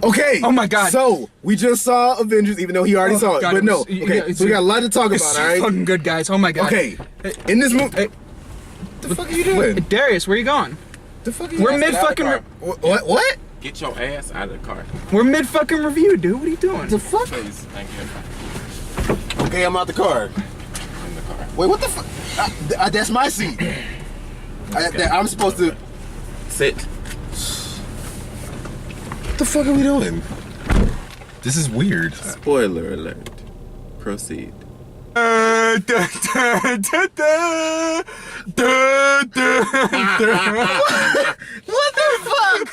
Okay. Oh my God. So we just saw Avengers, even though he already saw it. God, but no. Okay. So we got a lot to talk It's about. so All right. fucking good, guys. Oh my God. Okay. In this movie. Hey. What the fuck are you doing? Darius, where you going? The fuck are you We're doing? mid fucking. What? Get your ass out of the car. We're mid fucking review, dude. What are you doing? The fuck? Please, thank you. Okay, I'm out the car. In the car. Wait, what the fuck? That's my seat. I'm supposed to. Sit. What the fuck are we doing? This is weird. Spoiler alert. Proceed. What the fuck?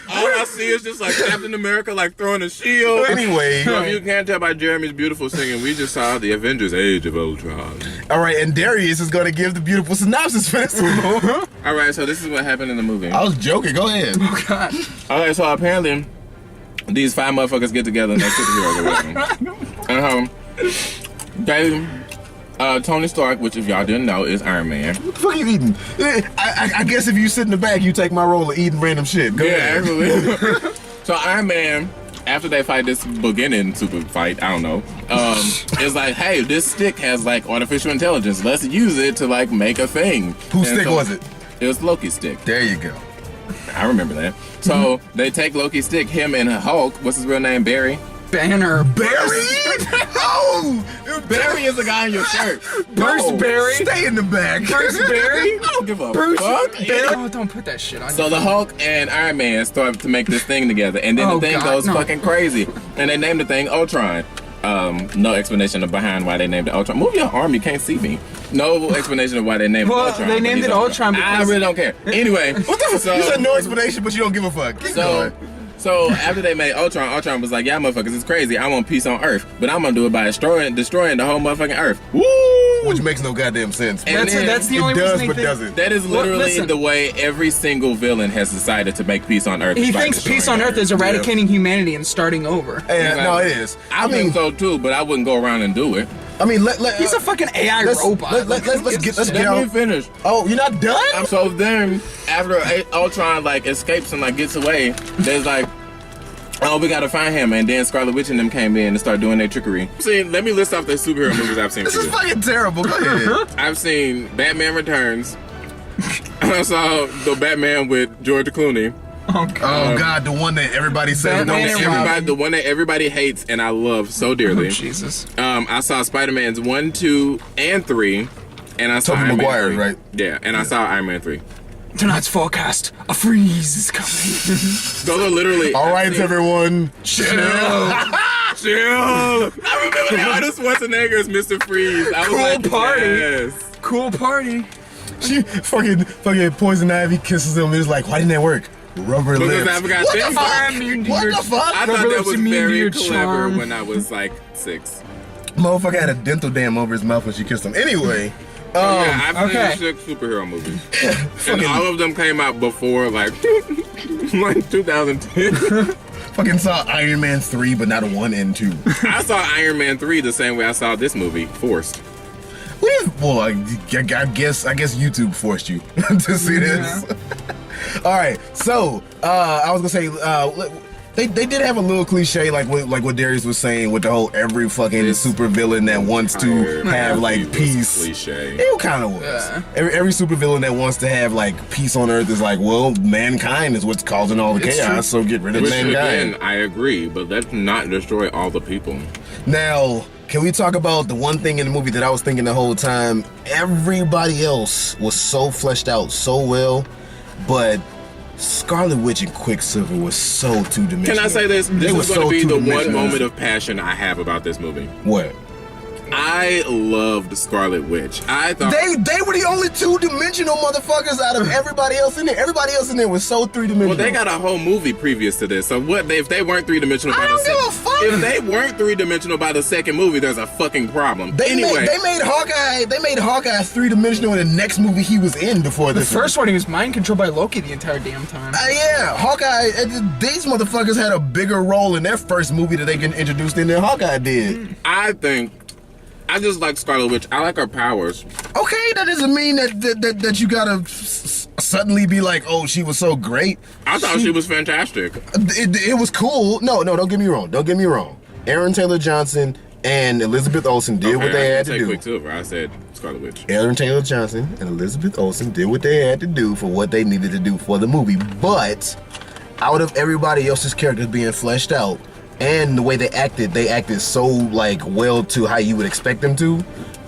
All I see is just like Captain America like throwing a shield. Anyway. So if you can't tell by Jeremy's beautiful singing, we just saw the Avengers Age of Ultron. All right, and Darius is going to give the beautiful synopsis for this one. Alright, so this is what happened in the movie. I was joking. Go ahead. Oh God. Okay, so apparently these 5 motherfuckers get together and they're superheroes or whatever. And Tony Stark, which if y'all didn't know, is Iron Man. What the fuck are you eating? I guess if you sit in the back, you take my role of eating random shit. Go ahead. Actually. So Iron Man, after they fight this beginning super fight, I don't know, is like, hey, this stick has like artificial intelligence. Let's use it to like make a thing. Whose stick was it? It was Loki's stick. There you go. I remember that. So they take Loki's stick, him and Hulk. What's his real name? Barry. Banner. Barry? Oh! Barry is the guy in your shirt. Bruce Barry. Stay in the back. Bruce Barry. I don't give a Bruce fuck. Barry. Oh, don't put that shit on. So the Hulk and Iron Man start to make this thing together, and then Oh, the thing God, goes no. fucking crazy, and they named the thing Ultron. No explanation behind why they named it Ultron. Move your arm, you can't see me. No explanation of why they named it Well, Ultron. they but named he's it Ultron I because- really don't care. Anyway, What the so, You said no explanation, but you don't give a fuck. Keep going. So after they made Ultron, Ultron was like, yeah, motherfuckers, it's crazy. I want peace on Earth, but I'm gonna do it by destroying the whole motherfucking Earth. Woo! Which makes no goddamn sense. And That's the it only does, reason but they doesn't. That is literally listen. the way every single villain has decided to make peace on Earth. He is by thinks peace on destroying Earth is eradicating humanity and starting over. Yeah, no, it is. I think so too, but I wouldn't go around and do it. I mean, He's a fucking AI robot. Let's get Let me out. finish. Oh, you're not done? So then, after Ultron like escapes and like gets away, there's like, oh, we gotta find him, and then Scarlet Witch and them came in and started doing their trickery. See, let me list off the superhero movies I've seen. This for is you. fucking terrible. Go ahead. I've seen Batman Returns. I saw the Batman with George Clooney. Oh God. Oh God, the one that everybody says no. Batman and Everybody, the one that everybody hates and I love so dearly. Oh, Jesus. I saw Spider-Man's 1, 2, and 3, and I saw Tobey Iron Man Maguire, 3. right? Yeah, and I saw Iron Man 3. Tonight's forecast: a freeze is coming. Those are literally. All right, everyone. Chill. Chill. I remember Arnold Schwarzenegger as Mr. Freeze. I was Cool like, party. Yes. Cool party. She fucking Poison Ivy kisses him and is like, why didn't that work? Rubber Because lips. I forgot What the things. fuck? I'm immune to What your- the fuck? I Rubber thought that lips was immune to very your clever charm. when I was like 6. Motherfucker had a dental dam over his mouth when she kissed him. Anyway. Yeah, I've okay. seen 6 superhero movies. And all of them came out before like, like 2010. Fucking saw Iron Man 3, but not 1 and 2. I saw Iron Man 3 the same way I saw this movie, forced. Well, I guess YouTube forced you to see this. All right, so I was gonna say they did have a little cliche like what Darius was saying with the whole every fucking super villain that wants to have like peace. Cliche. It kind of was. Yeah. Every super villain that wants to have like peace on Earth is like, well, mankind is what's causing all the It's chaos, true. so get rid of Which mankind. again, I agree, but let's not destroy all the people. Now, can we talk about the one thing in the movie that I was thinking the whole time? Everybody else was so fleshed out so well, but Scarlet Witch and Quicksilver was so two-dimensional. Can I say this? This They is were going so to be the one two-dimensional. moment of passion I have about this movie. What? I loved Scarlet Witch. I thought They were the only two-dimensional motherfuckers out of everybody else in there. Everybody else in there was so three-dimensional. well, they got a whole movie previous to this. So what if they weren't three-dimensional by I the don't second? give a fuck. If they weren't three-dimensional by the second movie, there's a fucking problem. They Anyway, made Hawkeye three-dimensional in the next movie he was in before The this. first one, he was mind controlled by Loki the entire damn time. Yeah, Hawkeye. These motherfuckers had a bigger role in their first movie that they get introduced in than Hawkeye did. I think I just like Scarlet Witch. I like her powers. Okay, that doesn't mean that you gotta suddenly be like, oh, she was so great. I thought she was fantastic. It was cool. No, don't get me wrong. Don't get me wrong. Aaron Taylor Johnson and Elizabeth Olsen did what they had to do. Quicksilver. I said Scarlet Witch. Aaron Taylor Johnson and Elizabeth Olsen did what they had to do for what they needed to do for the movie. But out of everybody else's characters being fleshed out and the way they acted so like well to how you would expect them to.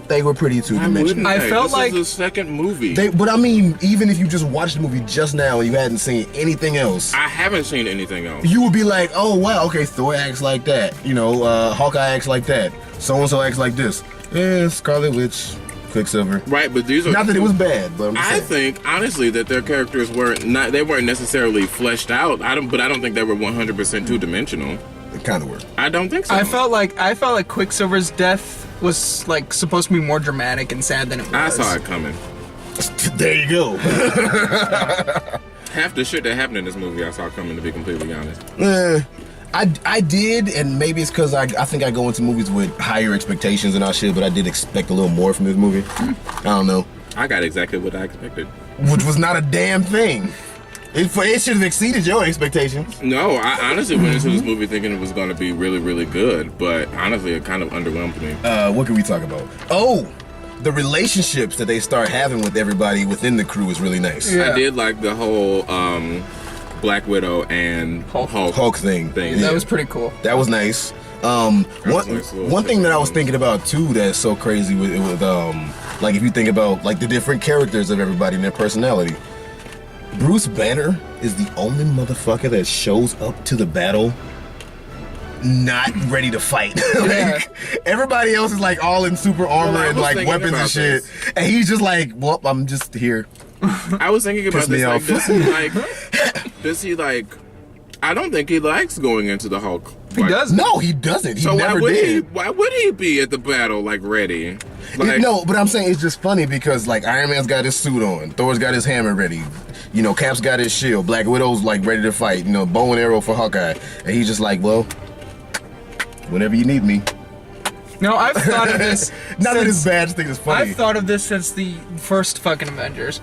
They were pretty two-dimensional. I felt like this is the second movie. But I mean, even if you just watched the movie just now and you hadn't seen anything else, I haven't seen anything else. you would be like, oh wow, okay, Thor acts like that. You know, Hawkeye acts like that. So-and-so acts like this. Scarlet Witch, Quicksilver. Right, but these are Not that it was bad, but I'm just I saying. think honestly that their characters weren't necessarily fleshed out. I don't think they were 100% two-dimensional. It kind of worked. I don't think so. I felt like Quicksilver's death was like supposed to be more dramatic and sad than it was. I saw it coming. There you go. Half the shit that happened in this movie I saw coming, to be completely honest. I did, and maybe it's because I think I go into movies with higher expectations than I should, but I did expect a little more from this movie. I don't know. I got exactly what I expected. Which was not a damn thing. It should have exceeded your expectations. No, I honestly went into this movie thinking it was going to be really, really good, but honestly, it kind of underwhelmed me. What can we talk about? Oh, the relationships that they start having with everybody within the crew is really nice. Yeah. I did like the whole Black Widow and Hulk thing. That was pretty cool. That was nice. One thing that I was thinking about too that's so crazy with like if you think about like the different characters of everybody and their personality. Bruce Banner is the only motherfucker that shows up to the battle not ready to fight. Like, everybody else is like all in super armor and like weapons and shit. And he's just like, well, I'm just here. I was thinking about Piss me this. Like, off. does he like? I don't think he likes going into the Hulk. He doesn't. No, he doesn't. He So never did. Why would he be at the battle like ready? Like, No, but I'm saying it's just funny because like Iron Man's got his suit on, Thor's got his hammer ready, you know, Cap's got his shield, Black Widow's like ready to fight, you know, bow and arrow for Hawkeye, and he's just like, well, whenever you need me. No, I've thought of this. Not that it's since- bad, I just think it's funny. I've thought of this since the first fucking Avengers.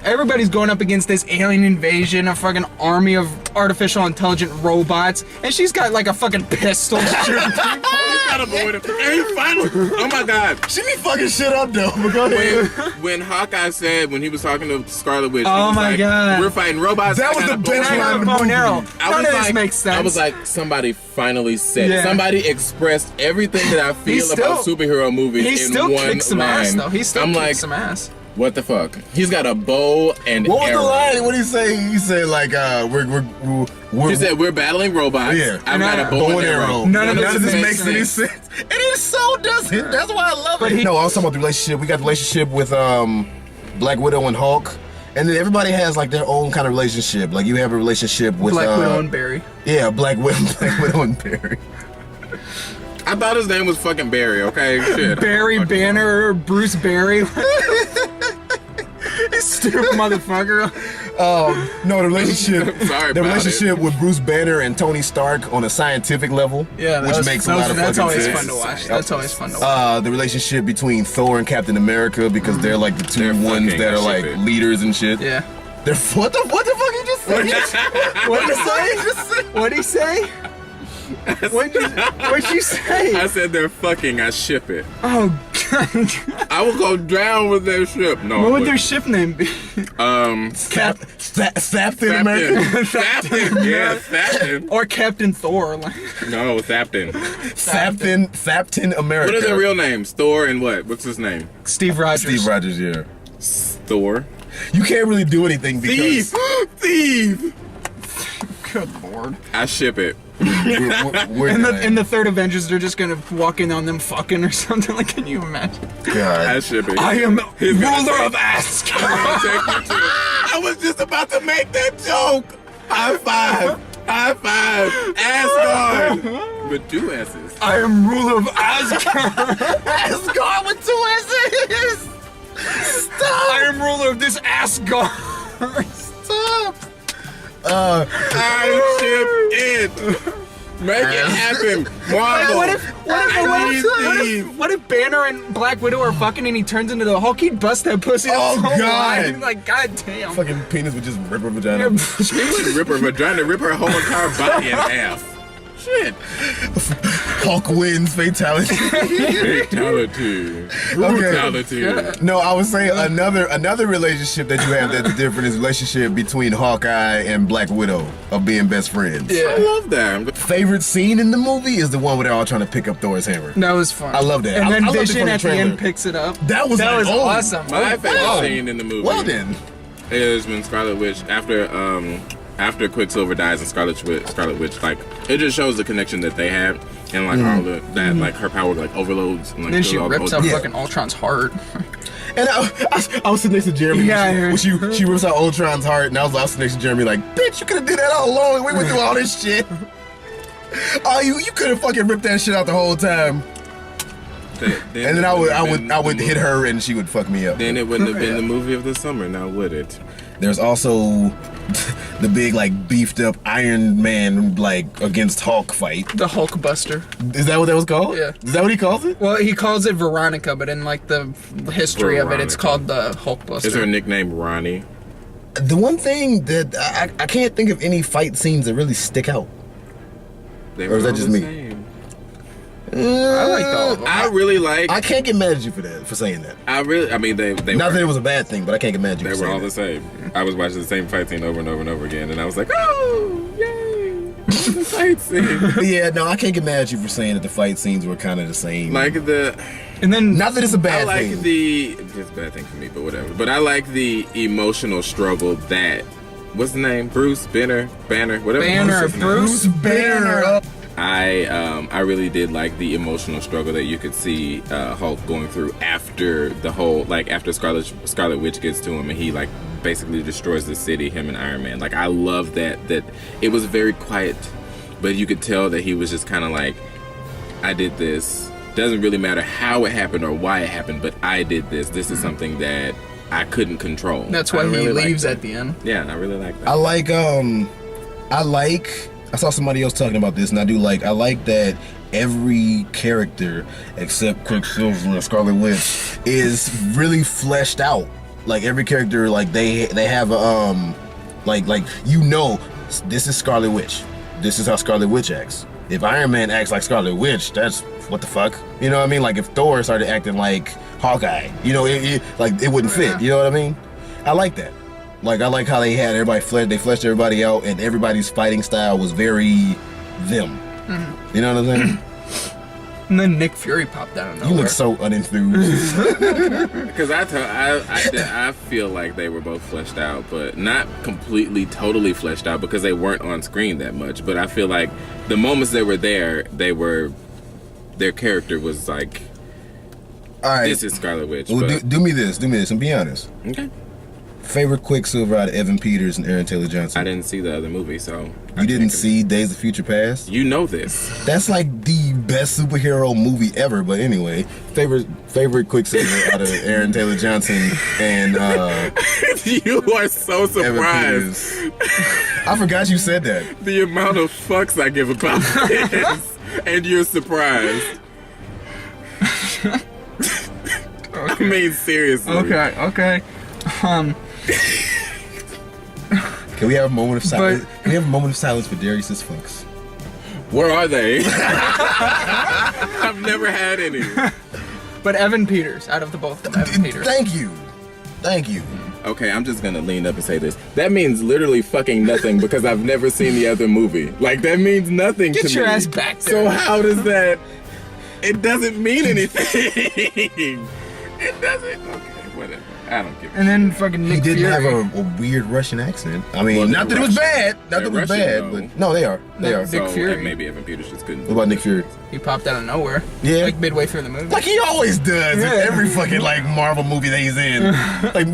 Everybody's going up against this alien invasion, a fucking army of artificial intelligent robots, and she's got like a fucking pistol shooting people. gotta avoid him. And he finally, oh my god. She be fucking shit up though, but go ahead. When Hawkeye said, when he was talking to Scarlet Witch, he Oh was my like, God. we're fighting robots. That I was got the a bow best and line arrow." in the Bow and arrow. movie. None of this makes sense. I was like, somebody finally said it. Yeah. Somebody expressed everything that I feel about superhero movies he in still one kicks some line. ass though. He still I'm kicks like, some ass. what the fuck? He's got a bow and What was arrow. the line? What did he say? He said like, we're He said, we're battling robots. Yeah. I've got a bow and arrow. None of this this makes any sense. And it so doesn't. That's why I love But it. No, I was talking about the relationship. We got the relationship with Black Widow and Hulk. And then everybody has like their own kind of relationship. Like you have a relationship with Black Widow and Barry. Yeah, Black Widow and Barry. I thought his name was fucking Barry, okay? Shit. Barry Banner, Bruce Barry. Stupid motherfucker. No, the relationship. Sorry the about relationship with Bruce Banner and Tony Stark on a scientific level. Yeah, which makes a lot of that's fucking always sense. fun to watch. That's always fun to watch. The relationship between Thor and Captain America because they're like the two They're ones fucking that are like shit. leaders and shit. Yeah. They're what the fuck you just said? What'd he say? What'd you say? I said they're fucking, I ship it. Oh god. I will go down with their ship. No. What would but- their ship name be? Captain America. Thapton. Yeah, Thapton. Or Captain Thor. Like, No, Thapton. Thapton America. What are their real names? Thor and what? What's his name? Steve Rogers. Steve Rogers, yeah. Thor. You can't really do anything because Thief! Good lord. I ship it. we're In the third Avengers, they're just gonna walk in on them fucking or something. Like, can you imagine? I God. ship it. I am He's gonna ruler say- of Asgard. I'll take you too. I was just about to make that joke. High five. High five. Asgard. With two S's. I am ruler of Asgard. Asgard with two S's. Stop. I am ruler of this Asgard. Stop. I ship it. Make it happen, Marvel. What if Banner and Black Widow are fucking and he turns into the Hulk? He'd bust that pussy. Oh, so God. wide. Like, goddamn. Fucking penis would just rip her vagina. She would rip her vagina, rip her whole entire body in half. Shit. Hulk wins, fatality. Fatality. Brutality. No, I was saying another relationship that you have that's different is relationship between Hawkeye and Black Widow of being best friends. Yeah. I love that. Favorite scene in the movie is the one where they're all trying to pick up Thor's hammer. That was fun. I love that. And then I loved it Vision from the at the trailer. end picks it up. That was awesome. My favorite wow. scene in the movie Well then. is when Scarlet Witch, after Quicksilver dies and Scarlet Witch, like, it just shows the connection that they had and like all that like her power like overloads and like Then she all the rips up Yeah. fucking Ultron's heart. And I was sitting next to Jeremy Yeah, when she rips out Ultron's heart, and I was sitting next to Jeremy like, bitch, you could have did that all along. We went through all this shit. Oh, you could have fucking ripped that shit out the whole time. And then I would hit her and she would fuck me up. Then it wouldn't have been the movie of the summer, now would it? There's also the big like beefed up Iron Man like against Hulk fight. The Hulkbuster. Is that what that was called? Yeah. Is that what he calls it? Well, he calls it Veronica, but in like the history of it, it's Veronica. called the Hulkbuster. Is her nickname Ronnie? The one thing that I can't think of any fight scenes that really stick out. They Or is were that all just the me? same. I liked all of them. I really like. I can't get mad at you for saying that. I mean, they Not were, that it was a bad thing, but I can't get mad at you they for were saying all that. the same. I was watching the same fight scene over and over and over again, and I was like, oh, yay, the fight scene. But yeah, no, I can't get mad at you for saying that the fight scenes were kind of the same. Like And then not that it's a bad I like thing. it's a bad thing for me, but whatever. But I like the emotional struggle that, what's the name? Bruce Banner, whatever. Banner, Bruce's name. Bruce Banner. I really did like the emotional struggle that you could see Hulk going through after the whole, like after Scarlet Witch gets to him and he like basically destroys the city, him and Iron Man. Like I love that it was very quiet, but you could tell that he was just kind of like, I did this. Doesn't really matter how it happened or why it happened, but I did this. This is something that I couldn't control. That's why I he really like leaves that. at the end. Yeah, I really like that. I saw somebody else talking about this, and I like that every character except Quicksilver and Scarlet Witch is really fleshed out. Like every character, like they have a like this is Scarlet Witch. This is how Scarlet Witch acts. If Iron Man acts like Scarlet Witch, that's what the fuck. You know what I mean? Like if Thor started acting like Hawkeye, you know, it wouldn't fit. You know what I mean? I like that. Like I like how they had everybody fleshed everybody out, and everybody's fighting style was very them. Mm-hmm. You know what I'm saying? And then Nick Fury popped out of nowhere. You look so unenthused. Because I feel like they were both fleshed out, but not completely, totally fleshed out because they weren't on screen that much. But I feel like the moments they were there, their character was like, All right, this is Scarlet Witch. well, but, do me this, and be honest. okay. Favorite Quicksilver out of Evan Peters and Aaron Taylor Johnson? I didn't see the other movie, so You didn't see Days of Future Past? You know this. That's like the best superhero movie ever. But anyway, favorite Quicksilver out of Aaron Taylor Johnson and You are so Evan surprised. Peters. I forgot you said that. The amount of fucks I give about this, and you're surprised. I mean, seriously. Okay. Can we have a moment of silence? Can we have a moment of silence for Darius's fucks? Where are they? I've never had any. But Evan Peters, out of the both of them, Evan Peters. Thank you. Okay, I'm just gonna lean up and say this. That means literally fucking nothing because I've never seen the other movie. Like, that means nothing to me. Get your ass back there. So how does that... It doesn't mean anything. It doesn't... Okay, whatever. I don't give a And then fucking Nick He did Fury. have a weird Russian accent. I mean, Well, not that they're it was Russian. bad. Not that it They're was Russian, bad, though. but no, they are. They are. Nick So, Fury. maybe Evan Peters just couldn't... What about Nick Fury? He popped out of nowhere. Yeah. Like midway through the movie. Like he always does in Yeah. every fucking like Marvel movie that he's in. Like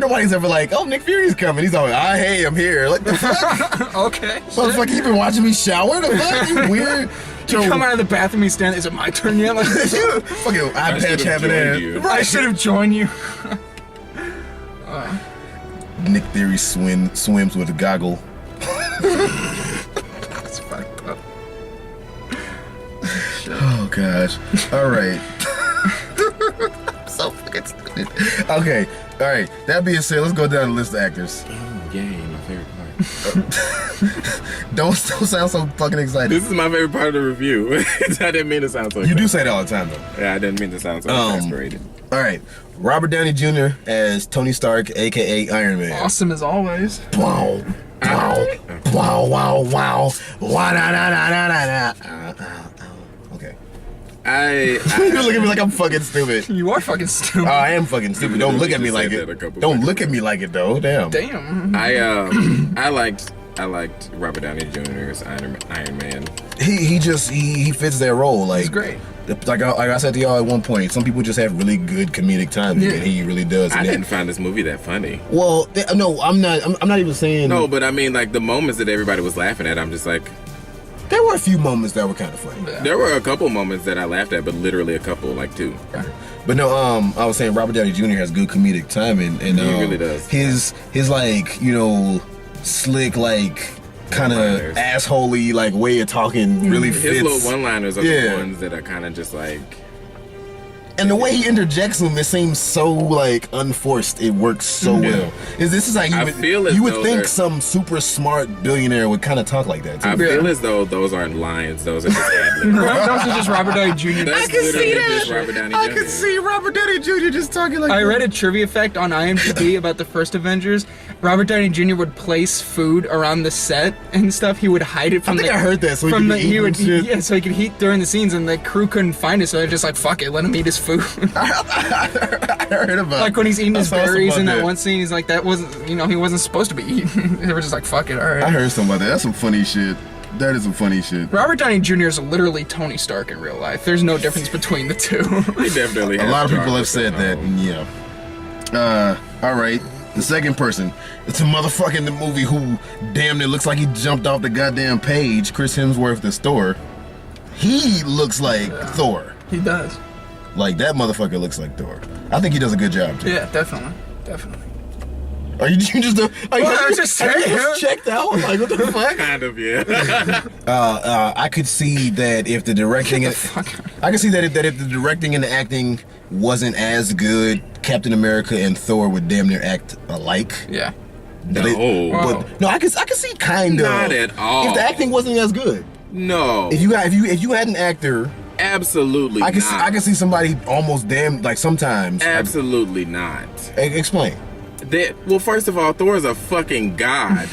nobody's ever like, oh, Nick Fury's coming. He's always, hey, I'm here. Like the fuck, Okay. motherfucker, you been watching me shower? The fuck, you weird. You come out of the bathroom, he's standing. Is it my turn yet? Like, Fucking eye I patch should've having joined ass. you. I should have joined you. Nick Fury swims with a goggle. That's fucked up. gosh. All right. I'm so fucking stupid. Okay. All right. That being said, let's go down the list of actors. Oh, yay, my favorite part. Don't sound so fucking excited. This is my favorite part of the review. I didn't mean to sound so You do say that all the time, though. Yeah, I didn't mean to sound so exasperated. All right. Robert Downey Jr. as Tony Stark, a.k.a. Iron Man. Awesome as always. Wow. Wow. Wow, wow, wow. Okay. You look at me like I'm fucking stupid. You are fucking stupid. I am fucking stupid. Don't look at me like it. Don't look at me like it, though. Damn. Damn. I liked Robert Downey Jr.'s Iron Man. He fits that role. Like, He's great. Like I said to y'all at one point, some people just have really good comedic timing, and he really does. I didn't find this movie that funny. Well, no, I'm not even saying. No, but I mean, like the moments that everybody was laughing at, I'm just like. There were a few moments that were kind of funny. Yeah. There were a couple moments that I laughed at, but literally a couple, like two. But no, I was saying Robert Downey Jr. has good comedic timing, and He really does. His like slick like kind of One-liners. assholey like way of talking really fits. His little one-liners are the ones that are kind of just like. And the way he interjects them, it seems so like unforced. It works so well. This is like you would think some super smart billionaire would kind of talk like that too. I feel as though those aren't lines; those are just ad-libs. Those are just Robert Downey Jr. That's I can see literally that. just Robert Downey I Jr. could see Robert Downey Jr. just talking like I that. read a trivia fact on IMDb about the first Avengers. Robert Downey Jr. would place food around the set and stuff. He would hide it from I heard that so he could eat shit. yeah, so he could eat during the scenes, and the crew couldn't find it, so they're just like, fuck it, let him eat his food. I heard about Like when he's eating his I saw berries in something about that one scene, he's like, that wasn't, he wasn't supposed to be eaten. They were just like, fuck it, alright. I heard something about that. That's some funny shit. That is some funny shit. Robert Downey Jr. is literally Tony Stark in real life. There's no difference between the two. He definitely. A has lot of people Jarvis have said that, and all. and yeah. All right. The second person, it's a motherfucker in the movie who damn near looks like he jumped off the goddamn page. Chris Hemsworth, the Thor. He looks like Thor. He does. Like that motherfucker looks like Thor. I think he does a good job too. Yeah, definitely. Are you just? Are you Well, I just are you saying. just checked out? Like what the fuck? Kind of, yeah. I could see that if the directing, I could see that if the directing and the acting wasn't as good, Captain America and Thor would damn near act alike. Yeah. But No. no, I could see kind of. Not at all. If the acting wasn't as good, No. if you had an actor, Absolutely. I could not. I could see somebody almost damn like sometimes. Absolutely not. Explain. Well, first of all, Thor is a fucking god.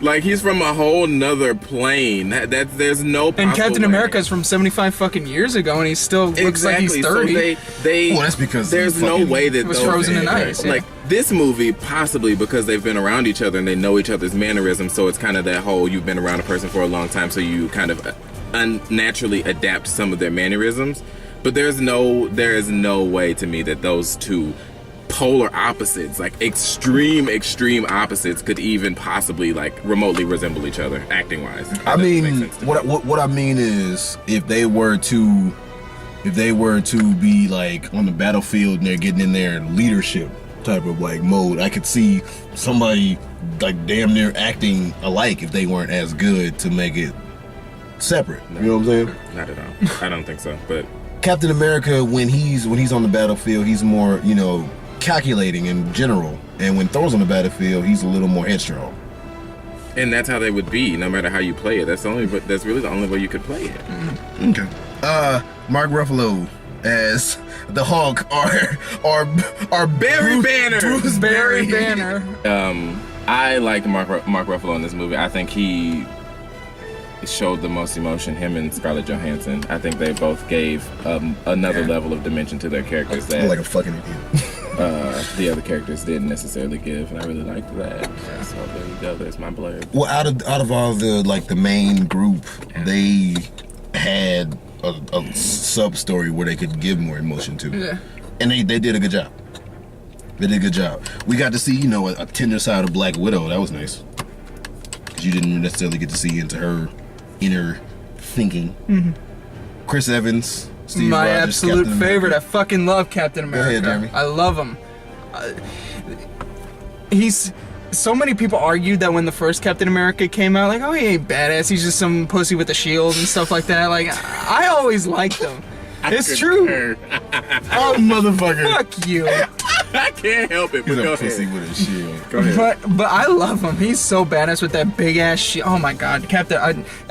Like he's from a whole nother plane. There's no. And possible Captain way. America is from 75 fucking years ago, and he still looks like he's 30. So they. Well, that's because there's he no fucking way that It was those- frozen in ice. Yeah. Like this movie, possibly because they've been around each other and they know each other's mannerisms. So it's kind of that whole you've been around a person for a long time, so you kind of unnaturally adapt some of their mannerisms. But there is no way to me that those two polar opposites, like extreme opposites, could even possibly like remotely resemble each other acting wise. I mean, what I mean is, if they were to be like on the battlefield and they're getting in their leadership type of like mode, I could see somebody like damn near acting alike if they weren't as good to make it separate. You know what I'm saying? Not at all. I don't think so. But Captain America, when he's on the battlefield, he's more calculating in general, and when Thor's on the battlefield, he's a little more headstrong. and that's how they would be, no matter how you play it. That's really the only way you could play it. Okay. Mark Ruffalo as the Hulk, or Barry Banner. Bruce Barry Banner. I liked Mark Ruffalo in this movie. I think he showed the most emotion, him and Scarlett Johansson. I think they both gave another level of dimension to their characters that like a fucking idiot. the other characters didn't necessarily give, and I really liked that. So there you go. There's my blurb. Well, out of all the main group, they had a sub story where they could give more emotion to. Yeah. And they did a good job. They did a good job. We got to see, a tender side of Black Widow. That was nice. Because you didn't necessarily get to see into her inner thinking. Mm-hmm. Chris Evans, Steve My Rogers, absolute Captain favorite. America. I fucking love Captain America. ahead, Jeremy. I love him. He's. So many people argued that when the first Captain America came out, like, oh, he ain't badass. He's just some pussy with a shield and stuff like that. Like, I always liked him. It's true. Oh, motherfucker. Fuck you. I can't help it. He's But a go pussy ahead. with a shield. Go ahead. But I love him. He's so badass with that big ass shit. Oh my god, Captain.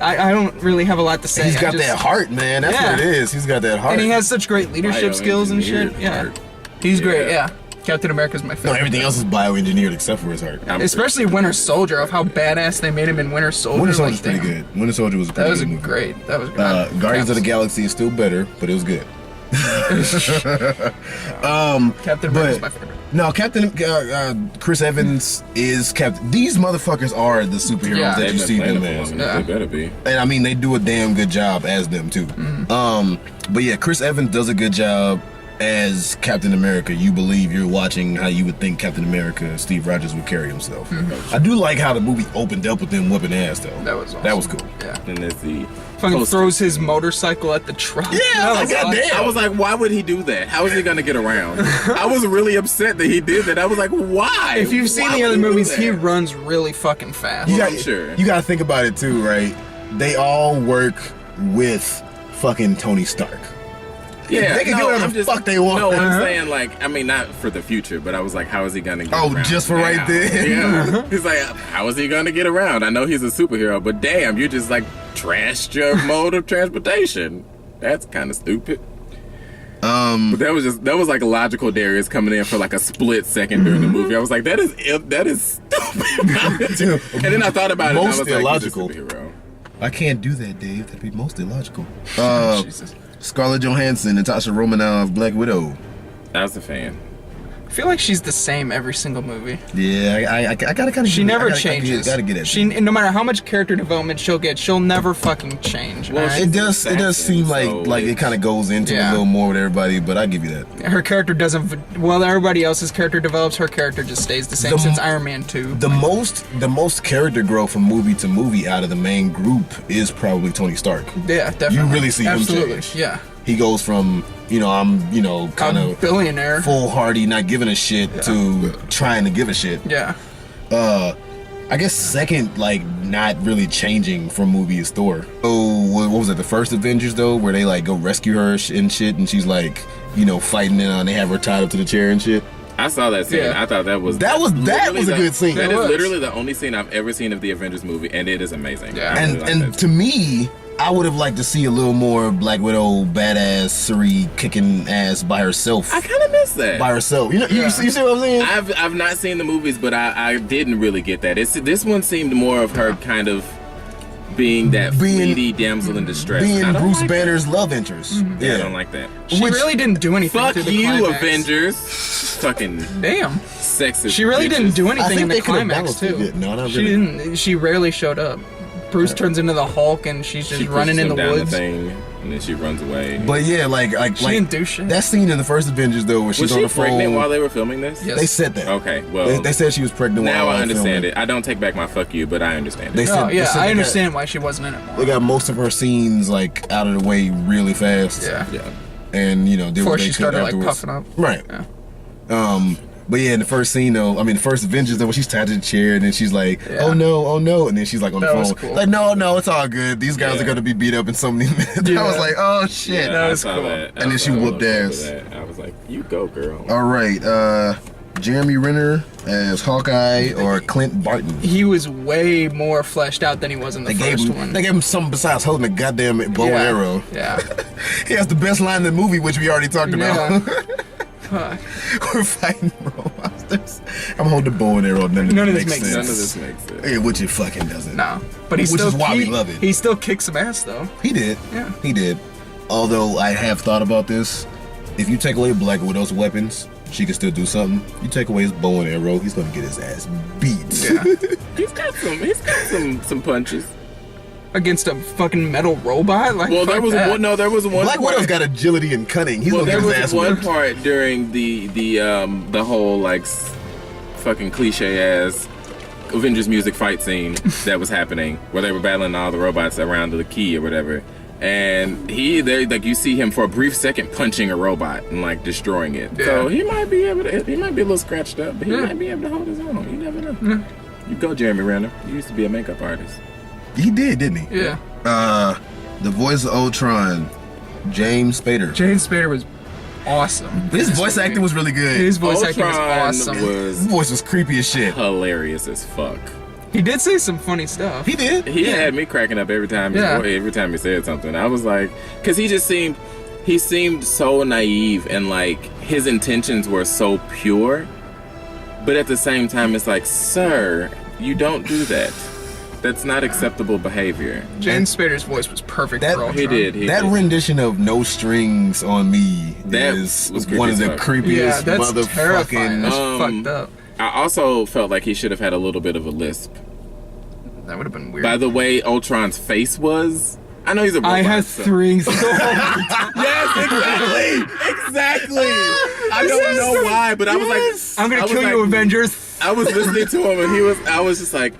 I don't really have a lot to say. He's got I just- that heart, man. That's Yeah. what it is. He's got that heart. and he has such great leadership skills and shit. Bioengineered Yeah, heart. he's great. Yeah. Yeah, Captain America's my no, favorite. everything else is bioengineered except for his heart. I'm Especially Winter Soldier, of how badass they made him in Winter Soldier. Winter Soldier's like, pretty damn. good. Winter Soldier was a pretty That was good movie. great. That was great. Guardians of the Galaxy is still better, but it was good. Captain America's my favorite. No, Captain Chris Evans is Captain. These motherfuckers are the superheroes Yeah. that They've you been see playing them it for as. long enough. They better be. And I mean, they do a damn good job as them too. But yeah, Chris Evans does a good job as Captain America. You believe you're watching how you would think Captain America, Steve Rogers, would carry himself. I do like how the movie opened up with them whipping ass though. That was awesome. That was cool. Yeah. And there's the Fucking poster. throws his motorcycle at the truck. Yeah, That like, was goddamn. awesome. I was like, why would he do that? How is he gonna get around? I was really upset that he did that. I was like, why? If you've seen Why the would other he do movies, that? he runs really fucking fast. You Well, got, I'm sure. You got to think about it too, right? They all work with fucking Tony Stark. Yeah, They can do whatever the fuck they want. No, I'm Uh-huh. saying like, I mean, not for the future, but I was like, how is he gonna get Oh, around? just for now? right there? Yeah. He's like, how is he gonna get around? I know he's a superhero, but damn, you just like trashed your mode of transportation. That's kind of stupid. But that was like a logical Darius coming in for like a split second during the movie. I was like, that is stupid. And then I thought about it. And I Most was like, illogical. he's a superhero. I can't do that, Dave. That'd be most illogical. Jesus. Scarlett Johansson, Natasha Romanoff, Black Widow. I was a fan. I feel like she's the same every single movie. Yeah, I gotta kind of. She never changes. Gotta get it. She, no matter how much character development she'll get, she'll never fucking change. Well, alright? It does. It does seem like So like it kind of goes into Yeah. a little more with everybody, but I give you that. Her character doesn't. Well, everybody else's character develops. Her character just stays the same The- since Iron Man 2. The most character growth from movie to movie out of the main group is probably Tony Stark. Yeah, definitely. You really see him Absolutely. change. Yeah. He goes from I'm kind A of billionaire. foolhardy, not giving a shit to trying to give a shit. Yeah. I guess second, like not really changing from movie is Thor. Oh, what was it? The first Avengers though, where they like go rescue her and shit, and she's like, fighting and they have her tied up to the chair and shit. I saw that scene. Yeah. I thought that was That was a good scene. That It is was. literally the only scene I've ever seen of the Avengers movie, and it is amazing. Yeah. I really And like and that to me, I would have liked to see a little more Black Widow badass Suri kicking ass by herself. I kind of miss that. By herself, you Yeah. see what I'm saying? I've not seen the movies, but I didn't really get that. This one seemed more of her kind of being that Being- fleety damsel in distress. Being I don't Bruce like Banner's love interest. Mm-hmm. that. Yeah, I don't like that. She Which- really didn't do anything. Fuck through the you, climax. Avengers. Fucking Damn. sexist. She really didn't bitches. do I anything think in the they could've climax balanced it. too. Yeah, no, not She really. didn't. She rarely showed up. Bruce turns into the Hulk and she's just She running in pushes the him down woods. the thing, and then she runs away. But yeah, like She didn't do shit. that scene in the first Avengers though, where she's Was on she the phone. pregnant while they were filming this? Yes. They said that. Okay, well, They said she was pregnant. now while I understand filming. it. I don't take back my fuck you, but I understand They it. said, Oh they yeah, said I they understand why she wasn't in it Got, more. they got most of her scenes like out of the way really fast. Yeah. Yeah. And did Before what they she could started like afterwards. puffing up. Right. Yeah. But yeah, in the first scene though, the first Avengers though, when she's tied to the chair and then she's like, Yeah. oh no, and then she's like on That the was phone, cool. like no, it's all good. These guys Yeah. are gonna be beat up in so many minutes. I Yeah. was like, oh shit. Yeah, that I was saw cool. that. And then I she saw whooped that. ass. I was like, you go, girl. All right, Jeremy Renner as Hawkeye or Clint Barton. He was way more fleshed out than he was in the They gave first him, one. they gave him something besides holding a goddamn bow and arrow. Yeah. He has the best line in the movie, which we already talked about. Yeah. Fuck. We're fighting robots. I'm holding the bow and arrow. None of this makes None of sense. this makes sense. Yeah, which it fucking doesn't. No, but he Which still is why we love it. He still kicks some ass though. He did. Yeah. He did. Although I have thought about this. If you take away Black Widow's weapons, she can still do something. You take away his bow and arrow, he's gonna get his ass beat. Yeah. He's got some punches. Against a fucking metal robot. Like, Well, fuck there was that. one. No, there was one. Black part- Widow's got agility and cunning. He's Well, gonna there get his ass was one whipped. part during the whole like fucking cliche ass Avengers music fight scene that was happening where they were battling all the robots around the key or whatever. And you see him for a brief second punching a robot and like destroying it. Yeah. So he might be a little scratched up, but he might be able to hold his own. You never know. You go, Jeremy Renner. You used to be a makeup artist. He did, didn't he? Yeah. The voice of Ultron. James Spader. James Spader was awesome. His voice acting was really good. His voice acting was Ultron awesome. His voice was creepy as shit. hilarious as fuck. He did say some funny stuff. He did. He had me cracking up every time. Yeah. Every time he said something, I was like, because he seemed so naive, and like his intentions were so pure, but at the same time, it's like, sir, you don't do that. That's not acceptable behavior. James Spader's voice was perfect That- for Ultron. He did. That rendition of "No Strings on Me" That is was creepy one of as the fuck. creepiest Yeah, that's terrifying. motherfucking. That's fucked up. I also felt like he should have had a little bit of a lisp. That would have been weird. By the way Ultron's face was, I know he's a robot. I have so- 3. Yes, exactly. I don't know why, but I was like, I'm gonna I was kill you, like- Avengers. I was listening to him, and I was just like,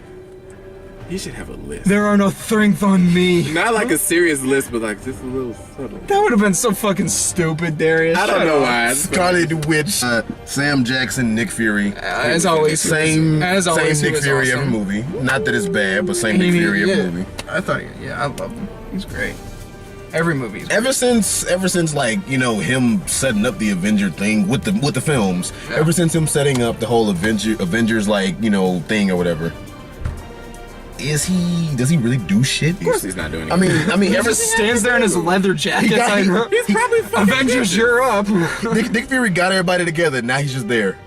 he should have a list. There are no strength on me. Not like a serious list, but like just a little subtle. That would have been so fucking stupid, Darius. I don't know why. Scarlet Witch, Sam Jackson, Nick Fury. As always, Same he Nick was Fury awesome. every movie. Not that it's bad, but same Nick Fury every movie. I thought, I love him. He's great. Every movie. Ever since like, you know, him setting up the Avenger thing with the films, Yeah. ever since him setting up the whole Avengers like, you know, thing or whatever. Does he really do shit? Of course he's not doing anything. I mean, He ever just stands there in his leather jacket. got- like, He's probably fucking Avengers, you're up. Nick Fury got everybody together. Now he's just there.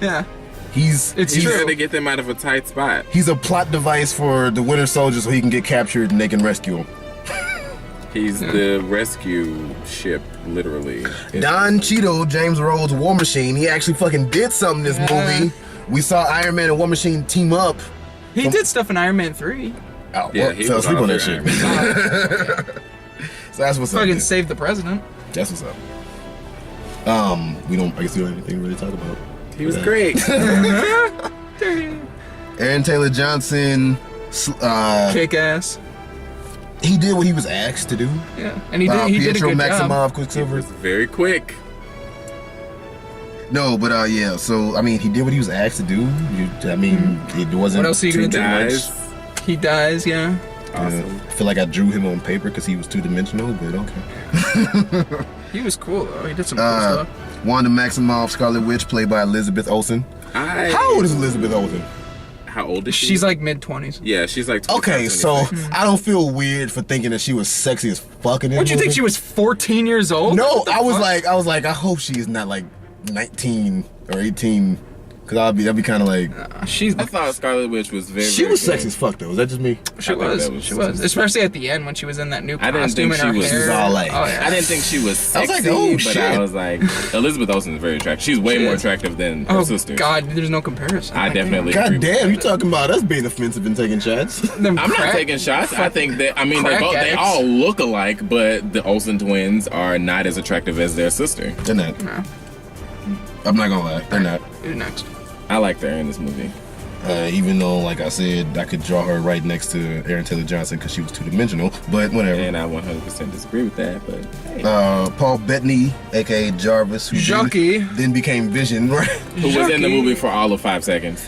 Yeah. He's It's He's true. trying to get them out of a tight spot. He's a plot device for the Winter Soldier so he can get captured and they can rescue him. He's the rescue ship, literally. Don Cheadle, James Rhodes' War Machine, he actually fucking did something in this Yeah. movie. We saw Iron Man and War Machine team up. He did stuff in Iron Man 3. Oh, Yeah, well, he fell was asleep all on that over shit. Iron So that's what's up. Fucking dude. saved the president. That's what's up. I guess we don't have anything to really talk about. He was great. Aaron Taylor Johnson, Kick ass. he did what he was asked to do. Yeah. And he did a Pietro good Maximoff, job. He Quicksilver. was very quick. No, but yeah. So I mean, he did what he was asked to do. It wasn't. What else are you too gonna do? much. Guys, He dies, yeah. awesome. I feel like I drew him on paper because he was two-dimensional, but okay. He was cool, though. He did some cool stuff. Wanda Maximoff, Scarlet Witch, played by Elizabeth Olsen. How old is Elizabeth Olsen? How old is she? She's like mid-20s. Yeah, she's like 25, Okay, so 26. I don't feel weird for thinking that she was sexy as fuck in this What'd you think, movie. she was 14 years old? No, What the I was fuck? like, I hope she's not like 19 or 18, because I'd be kind of like. She's I thought Scarlet Witch was very. She was very sexy as fuck though. Is that just me? She I thought was. that was She was. Especially at the end when she was in that new I didn't costume think and her she was- hair. She was all like- Oh, yeah. I didn't think she was I was sexy, like, oh, but shit. I was like, Elizabeth Olsen is very attractive. She's way She more is. attractive than her Oh, sister. God, there's no comparison. I definitely. God agree with damn, you that. talking about us being offensive and taking shots? Them I'm crack- not taking shots. I think that they crack they addicts. all look alike, but the Olsen twins are not as attractive as their sister. They're not. No. I'm not gonna lie. They're not. Who's next? I like her in this movie. Even though, like I said, I could draw her right next to Aaron Taylor Johnson because she was two-dimensional, but whatever. And I 100% disagree with that, but hey. Paul Bettany, aka Jarvis, who Jockey. then became Vision, right? Who was in the Jockey. movie for all of 5 seconds.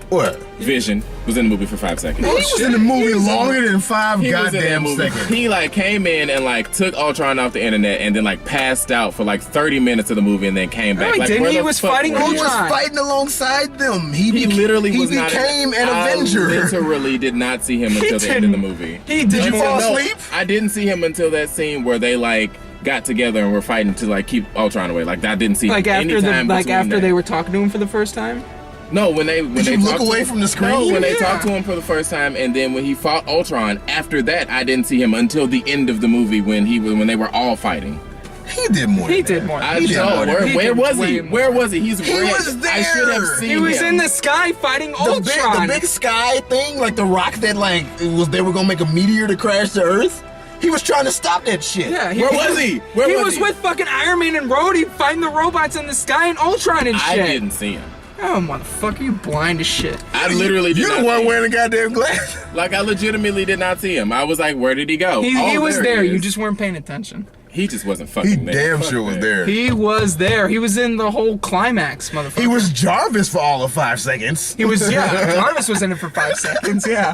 What? Vision was in the movie for 5 seconds. He was in the movie longer than 5 He was in that goddamn movie. seconds. He like came in and like took Ultron off the internet and then like passed out for like 30 minutes of the movie and then came back. he like, didn't. where He the was fuck fighting were you? He was Ultron. fighting alongside them. He literally he was not. became an I Avenger. literally did not see him until the end of the movie. He Did you didn't. fall No, asleep? I didn't see him until that scene where they like got together and were fighting to like keep Ultron away. Like I didn't see Like him after the anytime between after that. they were talking to him for the first time. No, when they you talked look to away him- from the screen? No, when they Yeah. talked to him for the first time, and then when he fought Ultron. After that, I didn't see him until the end of the movie when they were all fighting. He did more. He than did that. more. I He did know. more than Where, that. where did was way he? more. Where was he? He's He red. was I should have there. seen He was him. in the sky fighting Ultron. The big sky thing, like the rock that like it was they were gonna make a meteor to crash to Earth. He was trying to stop that shit. Yeah, Where was he? Where he was was he? with fucking Iron Man and Rhodey fighting the robots in the sky and Ultron and I shit. didn't see him. Oh, motherfucker, you blind as shit. I literally did You not the one see him. wearing the goddamn glass. Like I legitimately did not see him. I was like, where did he go? He Oh, was there. he You is. just weren't paying attention. He just wasn't fucking He there. damn Fuck sure was that. there. He was there. He was in the whole climax, motherfucker. He was Jarvis for all of 5 seconds. He was, yeah. Jarvis was in it for 5 seconds, yeah.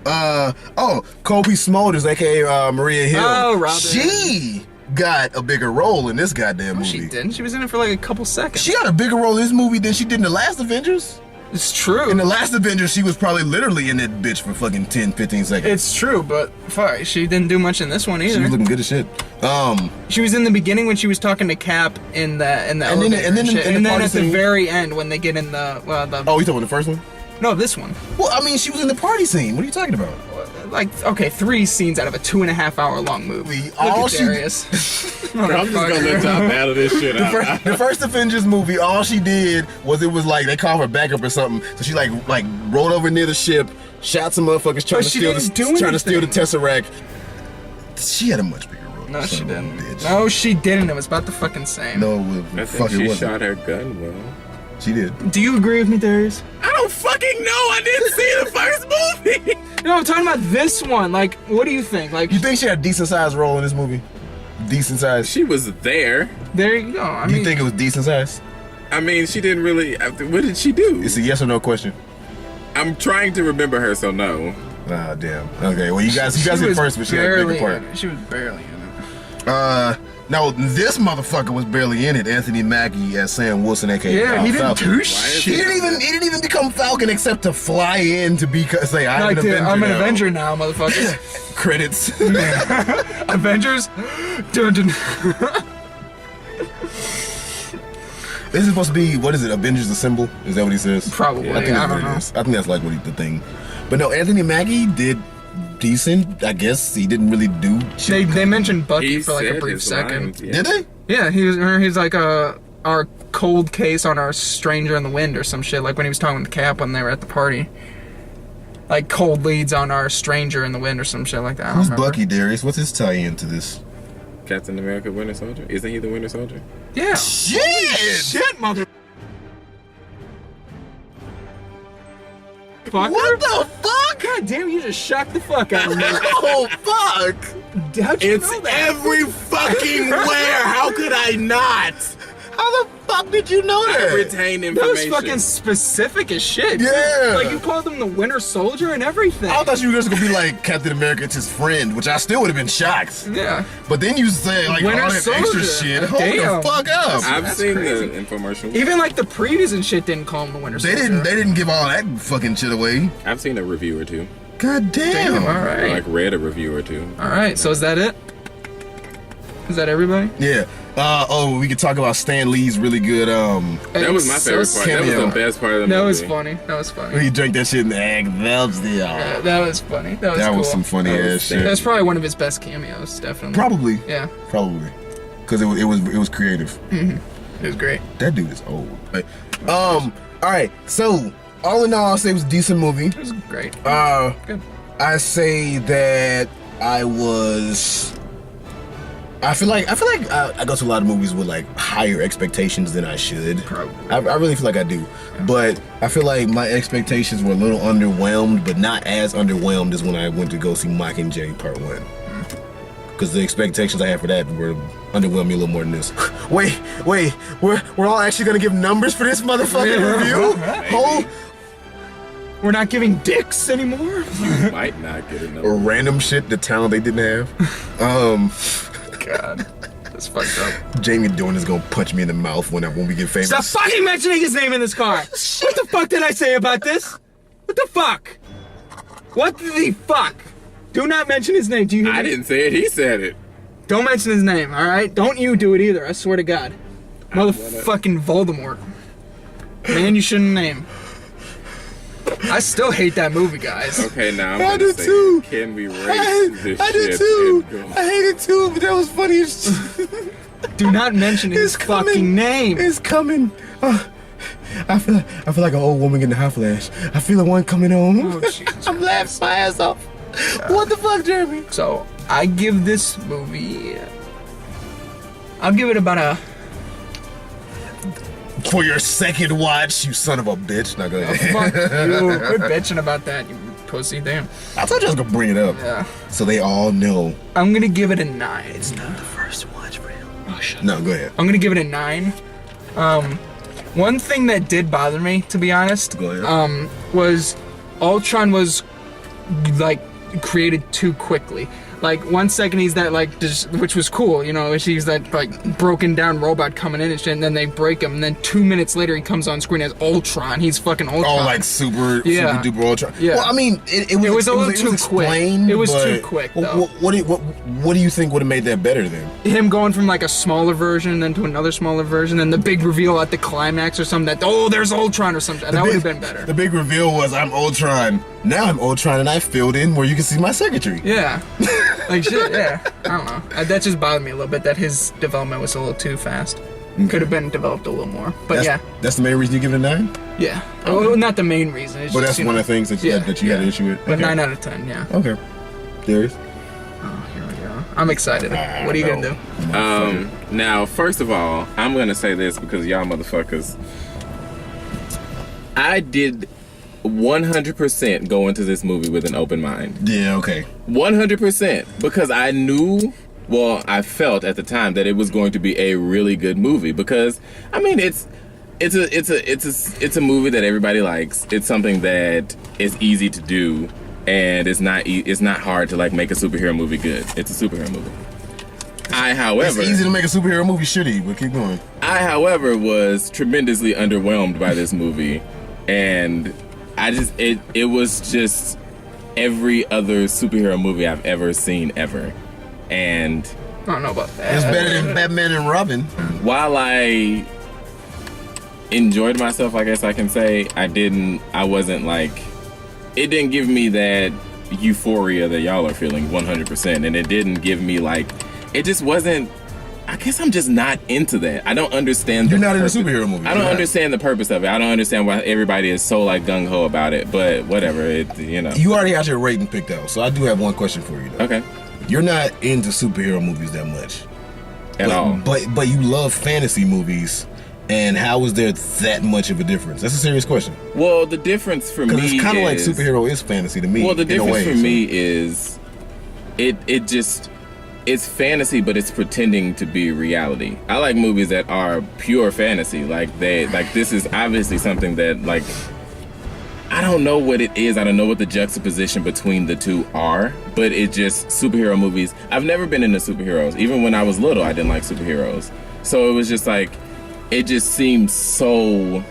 Kobe Smulders, aka Maria Hill. Oh, Robin. She got a bigger role in this goddamn movie. She didn't. She was in it for like a couple seconds. She got a bigger role in this movie than she did in the last Avengers. It's true. In the last Avengers, she was probably literally in that bitch for fucking 10, 15 seconds. It's true, but fuck, she didn't do much in this one either. She was looking good as shit. She was in the beginning when she was talking to Cap in the elevator and then at the very end when they get in the Oh, you talking about the first one? No, this one. Well, I mean, she was in the party scene. What are you talking about? Like, okay, 3 scenes out of a 2.5 hour long movie. Look at Darius. I'm just gonna let y'all battle this shit out. The first Avengers movie, all she did was it was like they called her backup or something. So she like rolled over near the ship, shot some motherfuckers trying to steal the Tesseract. She had a much bigger role. No, she didn't. Bitch. No, she didn't. It was about the fucking same. No, I fuck think it she wasn't. shot her gun well. She did. Do you agree with me, Darius? I don't fucking know. I didn't see the first movie. No, I'm talking about this one. Like, what do you think? Like, You think she had a decent sized role in this movie? Decent size. She was there. there you go. I You mean, think it was decent size? I mean, she didn't really. What did she do? It's a yes or no question. I'm trying to remember her, so no. Ah, damn. Okay, well, you guys she hit was first, but she had a barely bigger part. in it. She was barely in it. Now this motherfucker was barely in it. Anthony Mackie as Sam Wilson, aka Yeah, he didn't Falcon. do Why is shit. He didn't even become Falcon except to fly in to say I'm Like, an Avenger. I'm an now." Avenger now, motherfuckers. Credits. Avengers? Dun, dun. This is supposed to be, what is it? Avengers Assemble? Is that what he says? Probably. I think I that's don't what know. it is. I think that's like what the thing. But no, Anthony Mackie did decent. I guess he didn't really do shit. They mentioned Bucky He for like a said brief his second. lines, yeah. Did they? Yeah, he's like our cold case on our Stranger in the Wind or some shit. Like when he was talking with Cap when they were at the party. Like cold leads on our Stranger in the Wind or some shit like that. I don't Who's remember. Bucky, Darius? What's his tie-in to this? Captain America, Winter Soldier. Isn't he the Winter Soldier? Yeah. Shit! Mother. What the fuck? God damn, you just shocked the fuck out of me. Oh fuck! How'd you It's know that? every fucking where. How could I not? How the fuck did you know I that? retain That was information. fucking specific as shit. Yeah. Like you called him the Winter Soldier and everything. I thought you were just gonna be like Captain America, it's his friend, which I still would have been shocked. Yeah. But then you say like Winter all that Soldier. extra shit. Hold Damn. the fuck up. I've That's seen crazy. the infomercial. Even like the previews and shit didn't call him the Winter They Soldier. didn't give all that fucking shit away. I've seen a review or two. God damn. Damn, all Or right. like read a review or two. All right. So is that it? Is that everybody? Yeah. We could talk about Stan Lee's really good. That was my favorite part. That was cameo. the best part of the That movie. was funny. That was funny. He drank that shit in the egg. That was That was funny. That was that cool. was some funny That was ass sick. shit. That's probably one of his best cameos, definitely. Probably. Yeah, Probably. Because it was creative. it was great. That dude is old. Like, all right. So all in all, I'll say it was a decent movie. It was great. Good. I say that I feel like I go to a lot of movies with like higher expectations than I should. Probably. I really feel like I do, but I feel like my expectations were a little underwhelmed, but not as underwhelmed as when I went to go see Mockingjay Part 1. Because the expectations I had for that were underwhelmed me a little more than this. Wait, we're all actually gonna give numbers for this motherfucking review? Hold. We're not giving dicks anymore. You might not get Or another. random shit, the talent they didn't have. God, that's fucked up. Jamie Dornan is gonna punch me in the mouth when we get famous. Stop fucking mentioning his name in this car. What the fuck did I say about this? What the fuck? What the fuck? Do not mention his name. Do you hear I me? didn't say it. He said it. Don't mention his name, alright? Don't you do it either, I swear to God. Motherfucking Voldemort. Man you shouldn't name. I still hate that movie, guys. Okay, now I'm I gonna do say, too. can we rate this I shit? did too. and go? I hate it too, but that was funny as Do not mention his It's coming. fucking name. It's coming. I feel like an old woman getting a hot flash. I feel the one coming on. Oh, Jesus. I'm laughing my ass off. What the fuck, Jeremy? So, I give this movie... I'll give it about a... For your second watch, you son of a bitch. Not gonna. Fuck you. Quit bitching about that, you pussy. Damn. I told you I was gonna bring it up. Yeah. So they all know. I'm gonna give it a 9. It's not the first watch for him. Oh, shut up. No, go ahead. I'm gonna give it a 9. One thing that did bother me, to be honest, Go ahead. was Ultron was like created too quickly. Like 1 second he's that like, which was cool, you know, he's that like broken down robot coming in and shit, and then they break him, and then 2 minutes later he comes on screen as Ultron. He's fucking Ultron. Oh, like super duper Ultron. Yeah. Well, I mean, it was a little too quick. It was too quick, though. What do you think would have made that better then? Him going from like a smaller version then to another smaller version, and the big reveal at the climax or something that there's Ultron or something. That would have been better. The big reveal was I'm Ultron. Now I'm Ultron and I filled in where you can see my circuitry. Yeah. Like shit, yeah. I don't know. That just bothered me a little bit that his development was a little too fast. Okay. Could have been developed a little more. But that's the main reason you give it a 9? Yeah. Well, not the main reason. It's but just, that's one of the things that you had an issue with. But 9 out of 10, yeah. Okay. Darius? Oh, here we go. I'm excited. What are you gonna do? Now, first of all, I'm gonna say this because y'all motherfuckers. I did 100% go into this movie with an open mind. Yeah, okay. 100%, because I knew, well, I felt at the time that it was going to be a really good movie, because I mean it's a movie that everybody likes. It's something that is easy to do, and it's not hard to like make a superhero movie good. It's a superhero movie. However, it's easy to make a superhero movie shitty, but keep going. However, was tremendously underwhelmed by this movie, and it was just every other superhero movie I've ever seen ever. And I don't know about that. It's better than Batman and Robin. While I enjoyed myself, I guess I can say, I wasn't like, it didn't give me that euphoria that y'all are feeling 100%, and it didn't give me like, it just wasn't, I guess I'm just not into that. I don't understand. You're not in a superhero movie. I don't understand the purpose of it. I don't understand why everybody is so like gung ho about it. But whatever, You already got your rating picked out, so I do have one question for you though. Okay. You're not into superhero movies that much. At all. But you love fantasy movies, and how is there that much of a difference? That's a serious question. Well, the difference for me is, it's kind of like superhero is fantasy to me. Well, the difference for me is it's fantasy, but it's pretending to be reality. I like movies that are pure fantasy. This is obviously something that, like, I don't know what it is. I don't know what the juxtaposition between the two are, but it just, superhero movies. I've never been into superheroes. Even when I was little, I didn't like superheroes. So it was just like, it just seems so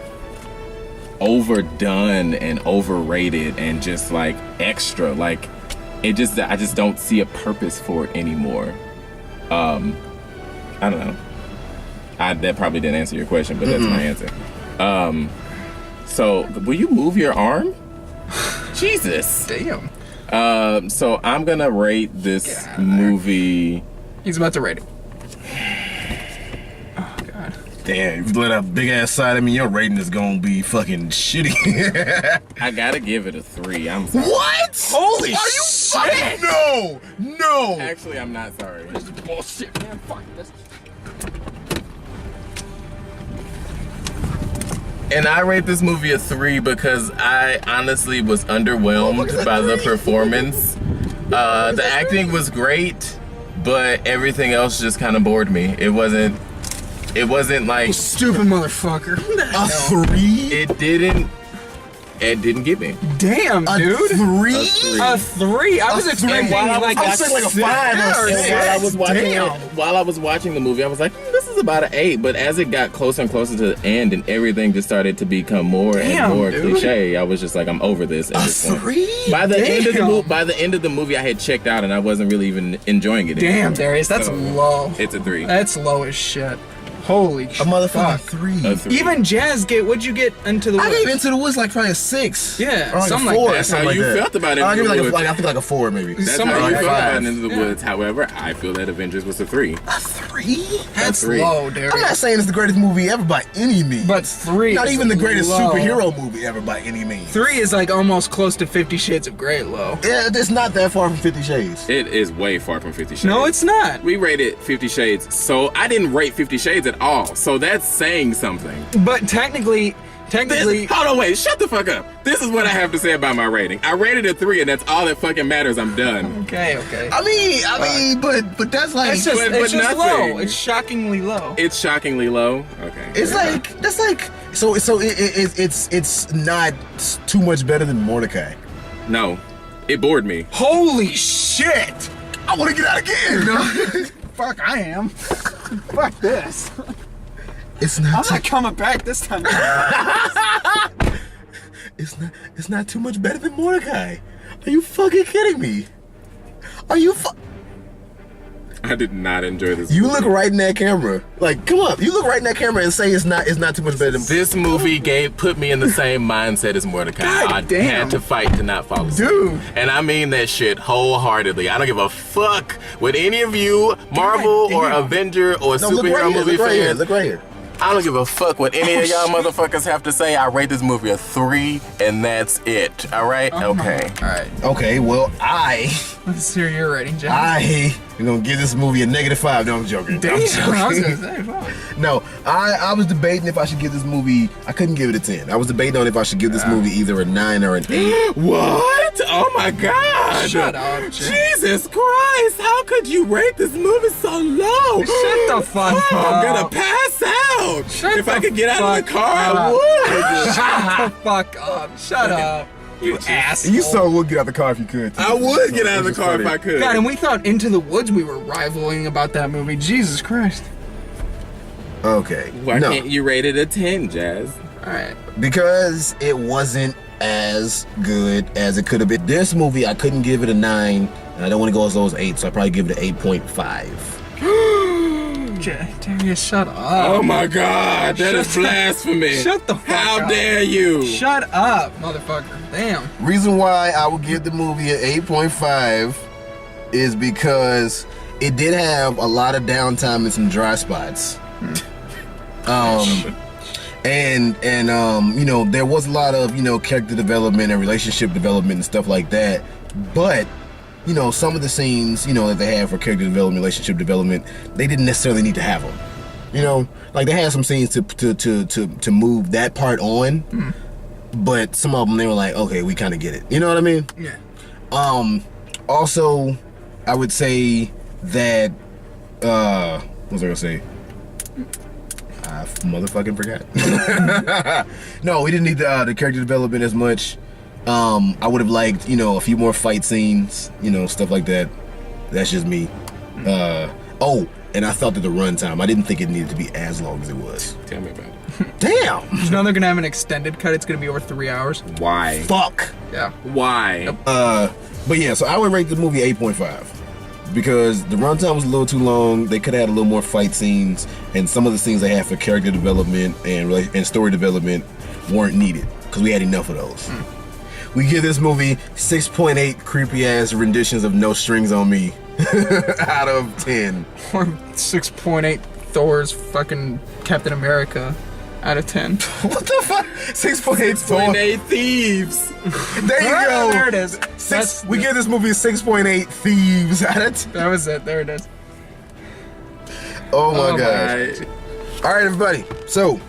overdone and overrated and just like extra. Like, I just don't see a purpose for it anymore. I don't know. That probably didn't answer your question, but that's my answer. So, will you move your arm? Jesus. Damn. So I'm gonna rate this movie. He's about to rate it. Oh, God. Damn, if you let a big ass side of me, your rating is gonna be fucking shitty. I gotta give it a 3. I'm sorry. What? Holy Are you shit! No! Actually, I'm not sorry. This is bullshit, man. Fuck this. And I rate this movie a 3 because I honestly was underwhelmed by the performance. The acting was great, but everything else just kind of bored me. It wasn't like... You stupid motherfucker. A 3? It didn't get me. Damn, dude. A 3? A 3? I was expecting like I was saying like a 5 or 6. While I was watching the movie, I was like, this is about an 8. But as it got closer and closer to the end, and everything just started to become more and more cliche, I was just like, I'm over this. At this point. 3? By the end of the movie, I had checked out, and I wasn't really even enjoying it anymore. Damn, Darius, that's low. It's a 3. That's low as shit. Holy shit. A motherfucking 3. A 3. Even Jazz what'd you get Into the Woods? I gave Into the Woods like probably a 6. Yeah, or like something a 4. like that. That's how you felt about it. I'll give it I think like a 4 maybe. That's Something how you like felt that. about Into the Woods. However, I feel that Avengers was a 3. A 3? That's 3. low, Darius. I'm not saying it's the greatest movie ever by any means. But 3 Not is even the greatest low. superhero movie ever by any means. 3 is like almost close to 50 Shades of Grey low. Yeah, it's not that far from 50 Shades. It is way far from 50 Shades. No, it's not. We rated 50 Shades, so I didn't rate 50 Shades at all. So that's saying something. But technically, Hold on, wait, shut the fuck up. This is what I have to say about my rating. I rated a 3, and that's all that fucking matters. I'm done. Okay. I mean, but that's like It's just, but it's just nothing. low. It's shockingly low. It's shockingly low. Okay. it's like that's like it's not too much better than Mordecai. No. It bored me. Holy shit! I want to get out again. Fuck, I am. Fuck this. It's not. I'm not coming back this time. It's not too much better than Mordecai. Are you fucking kidding me? Are you? I did not enjoy this. You movie. look right in that camera. Like, come on. You look right in that camera and say it's not too much better than This movie put me in the same mindset as Mordecai. God I damn. had to fight to not fall asleep. Dude. And I mean that shit wholeheartedly. I don't give a fuck what any of you Marvel or damn. Avenger or No, look superhero right here. movie Look right here. fans. Look right here. I don't give a fuck what any of y'all motherfuckers have to say. I rate this movie a 3, and that's it. All right? Okay. Alright. Okay. Well, Let's hear your rating, Jack. I am gonna give this movie a -5. No, I'm joking. Damn. I'm I was joking. gonna say, fuck. No, I was debating if I should give this movie. I couldn't give it a 10. I was debating on if I should give this movie either a 9 or an 8. What? Oh my god! Shut up, Jack. Jesus Christ! How could you rate this movie so low? Shut the fuck Oh, up. I'm gonna pass out. Shut if I the could get out of the fuck car, up. I would. Shut the fuck up. Shut up. You asshole. You so would get out the car if you could. I would get out of the car if I could. God, and we thought Into the Woods we were rivaling about that movie. Jesus Christ. Okay. Why no, can't you rate it a 10, Jazz? Alright. because it wasn't as good as it could have been. This movie, I couldn't give it a 9, and I don't want to go as low as 8, so I probably give it an 8.5. Darius, shut up. Oh my god, that is blasphemy. Shut the fuck How up. dare you? Shut up, motherfucker. Damn. Reason why I would give the movie an 8.5 is because it did have a lot of downtime and some dry spots. And you know, there was a lot of, you know, character development and relationship development and stuff like that. But, you know, some of the scenes, you know, that they have for character development, relationship development, they didn't necessarily need to have them. You know, like they had some scenes to move that part on, but some of them they were like, okay, we kind of get it. You know what I mean? Yeah. Also, I would say that what was I gonna say? I motherfucking forgot. No, we didn't need the character development as much. I would have liked, you know, a few more fight scenes, you know, stuff like that. That's just me. Oh, and I thought that the runtime, I didn't think it needed to be as long as it was. Tell me about it. Damn! You know they're gonna have an extended cut. It's gonna be over 3 hours. Why? Fuck! Yeah. Why? But yeah, so I would rate the movie 8.5 because the runtime was a little too long. They could have had a little more fight scenes, and some of the scenes they had for character development and story development weren't needed because we had enough of those. We give this movie 6.8 creepy ass renditions of No Strings on Me out of 10. Or 6.8 Thor's fucking Captain America out of 10. What the fuck? 6.8 6.8 thieves. There you go. There it is. We give this movie 6.8 thieves out of 10. That was it. There it is. Oh my Oh god. my. All right, everybody. So,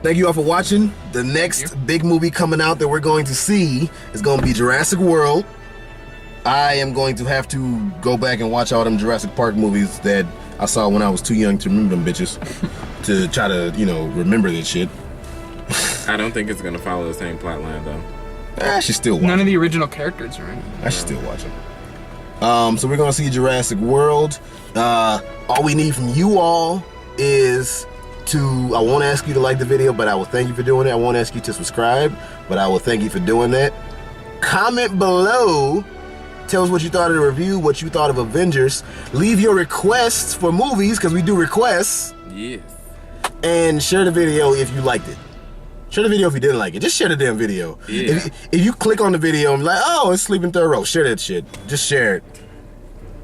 thank you all for watching. The next big movie coming out that we're going to see is going to be Jurassic World. I am going to have to go back and watch all them Jurassic Park movies that I saw when I was too young to remember them bitches. To try to, you know, remember this shit. I don't think it's gonna follow the same plot line though. I should still watch None it. of the original characters are in it. I should still watch it. So we're gonna see Jurassic World. All we need from you all is I won't ask you to like the video, but I will thank you for doing it. I won't ask you to subscribe, but I will thank you for doing that. Comment below. Tell us what you thought of the review, what you thought of Avengers. Leave your requests for movies, because we do requests. Yes. And share the video if you liked it. Share the video if you didn't like it. Just share the damn video. Yeah. If you click on the video and be like, oh, it's Sleeping Third Row, share that shit. Just share it.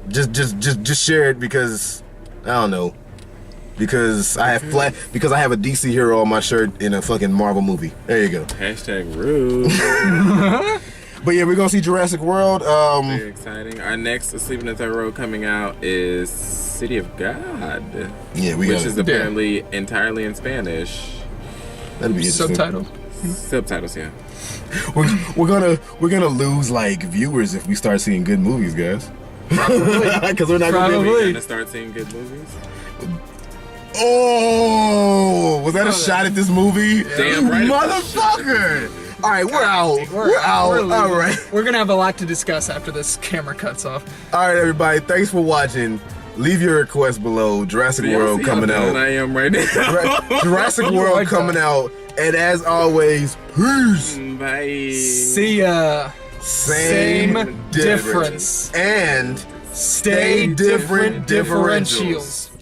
Just share it because I don't know. Because I have because I have a DC hero on my shirt in a fucking Marvel movie. There you go. Hashtag rude. But yeah, we're gonna see Jurassic World. Very exciting. Our next Sleeping in the Third Row coming out is City of God. Yeah, we which got is apparently entirely in Spanish. that'd be interesting. Subtitles. Subtitles, yeah. We're gonna lose like viewers if we start seeing good movies, guys. Because we're not gonna be able Probably. Gonna start seeing good movies. Oh, was that a shot at this movie? Damn right. Motherfucker! All right, we're out. We're out. leaving. All right. We're gonna have a lot to discuss after this camera cuts off. All right, everybody. Thanks for watching. Leave your requests below. Jurassic World coming out. I am right now. Jurassic World coming out. And as always, peace. Bye. See ya. Same difference. And Stay different differentials.